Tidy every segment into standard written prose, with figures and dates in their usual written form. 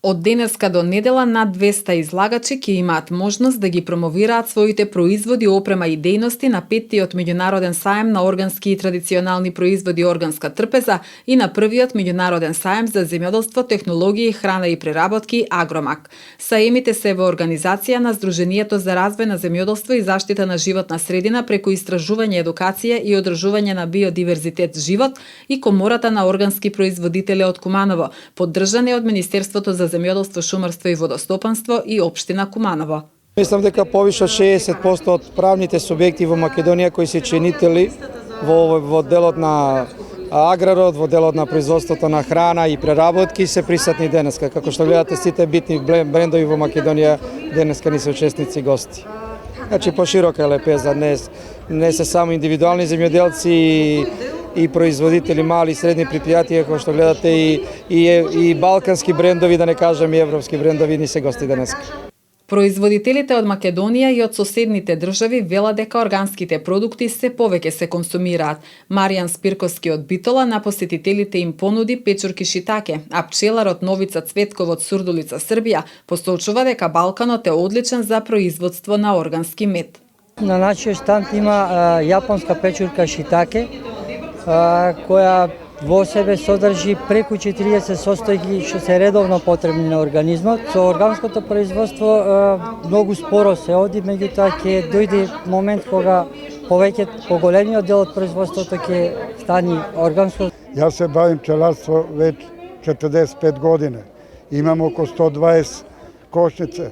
Од денеска до недела над 200 излагачи ќе имаат можност да ги промовираат своите производи, опрема и дејности на 5-тиот меѓународен саем на органски и традиционални производи Органска трпеза и на првиот меѓународен саем за земјоделство, технологии, храна и преработки Агромак. Саемите се во организација на Сдруженијето за развој на земјоделство и заштита на животна средина преку истражување, едукација и одржување на биодиверзитет живот и Комората на органски производители од Куманово, поддржани од Министерството за земјоделство, шумарство и водостопанство и општина Куманово. Мислам дека повише од 60% од правните субјекти во Македонија кои се чинители во делот на аграрот, во делот на производството на храна и преработки се присутни денеска. Како што гледате, сите битни брендови во Македонија денеска ни се учесници гости. Значи поширока е лепеза, не се само индивидуални земјоделци и производители, мали и средни предпријатија, кои што гледате и балкански брендови, да не кажем и европски брендови, ни се гости денеска. Производителите од Македонија и од соседните држави велат дека органските продукти се повеќе се консумираат. Маријан Спирковски од Битола на посетителите им понуди печурки шитаке, а пчеларот Новица Цветков од Сурдулица, Србија, посочува дека Балканот е одличен за производство на органски мед. На нашиот штанд има јапонска печурка шитаке, која во себе содржи преку 40 состојки што се редовно потребни на организмот. Со органското производство многу споро се оди, меѓутоа ќе дојде момент кога поголемиот дел од производството ќе стане органско. Јас се бавим пчеларство веќе 45 години. Имам околу 120 кошнице.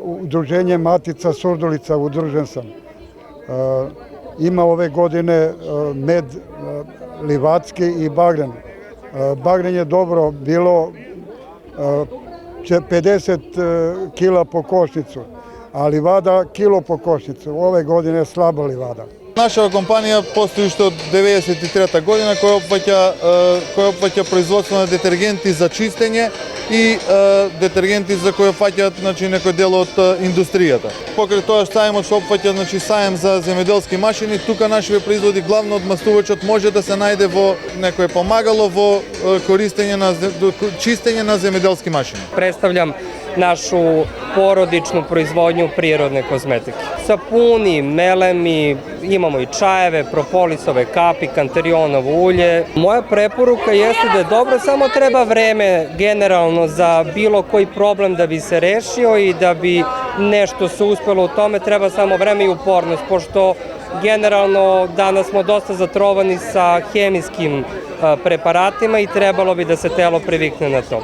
Удружение Матица Сурдулица удружен сам. Има ове године мед ливадски и багрен. Багрен е добро, било 50 кила по кошницу, а ливада кило по кошницу. Ове године е слаба ливада. Нашава компанија постои уште од 93-та година која опфаќа производство на детергенти за чистење и детергенти за кои опфаќаат некој дел од индустријата. Покрај тоа саемот што опфаќа саем за земјоделски машини, тука нашите производи главно од мастувачот може да се најде во некое помагало во користење на чистење на земјоделски машини. Представljam našu porodičnu proizvodnju prirodne kozmetike. Sapuni, melemi, imamo i čajeve, propolisove kapi, kantarionovo ulje. Moja preporuka jeste da je dobro, samo treba vreme generalno za bilo koji problem da bi se rešio i da bi nešto se uspelo u tome, treba samo vreme i upornost, pošto generalno danas smo dosta zatrovani sa hemijskim preparatima i trebalo bi da se telo privikne na to.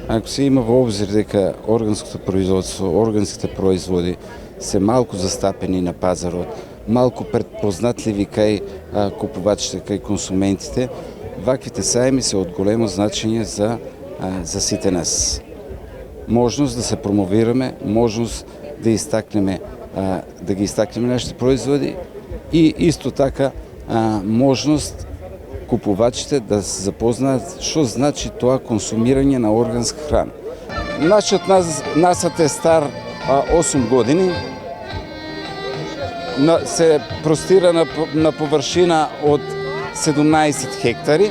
Ако се има во обзир дека органското производство, органските производи се малку застапени на пазарот, малку предпознатливи кај купувачите, кај консументите, ваквите саеми се од големо значење за сите нас. Можност да се промовираме, можност да ги истакнеме нашите производи и исто така можност купувачите да се запознаат што значи тоа консумирање на органска храна. Нашиот насад е стар 8 години, се простира на површина од 17 хектари.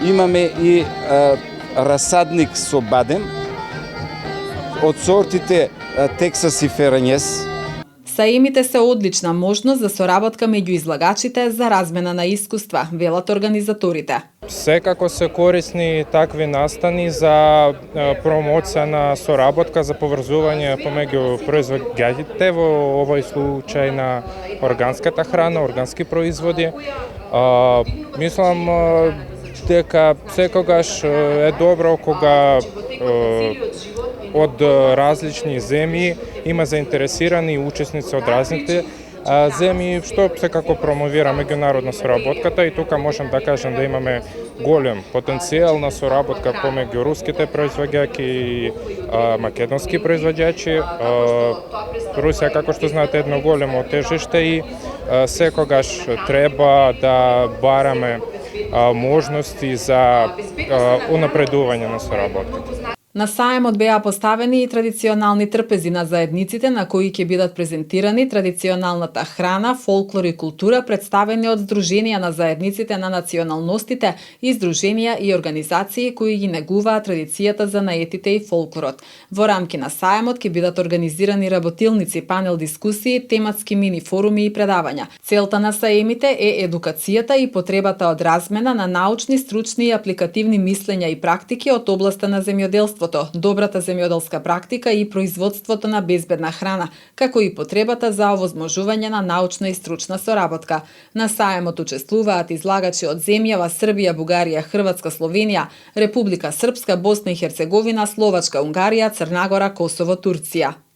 Имаме и расадник со бадем од сортите Тексас и Феранјес. Саемите се одлична можност за соработка меѓу излагачите за размена на искуства, велат организаторите. Секако се корисни такви настани за промоција на соработка, за поврзување помеѓу производителите, во овој случај на органската храна, органски производи. Мислам дека секогаш е добро кога од различни земји има заинтересирани учесници од разните земји, што секако промовира меѓународна соработката и тука можам да кажам да имаме голем потенцијал на соработка помеѓу руските производјачи и македонски производјачи. Русија, како што знаете, е едно големо тежиште и секогаш треба да бараме можности за унапредување на соработката. На саемот беа поставени и традиционални трпези на заедниците на кои ќе бидат презентирани традиционалната храна, фолклор и култура представени од Сдруженија на заедниците на националностите и здруженија и организации кои ги негуваат традицијата за наетите и фолклорот. Во рамки на саемот ќе бидат организирани работилници, панел дискусии, тематски мини форуми и предавања. Целта на саемите е едукацијата и потребата од размена на научни, стручни и апликативни мислења и практики од областа на земјоделството, добрата земјоделска практика и производството на безбедна храна, како и потребата за овозможување на научна и стручна соработка. На саемот учествуваат излагачи од земјава Србија, Бугарија, Хрватска, Словенија, Република Српска, Босна и Херцеговина, Словачка, Унгарија, Црна Гора, Косово, Турција.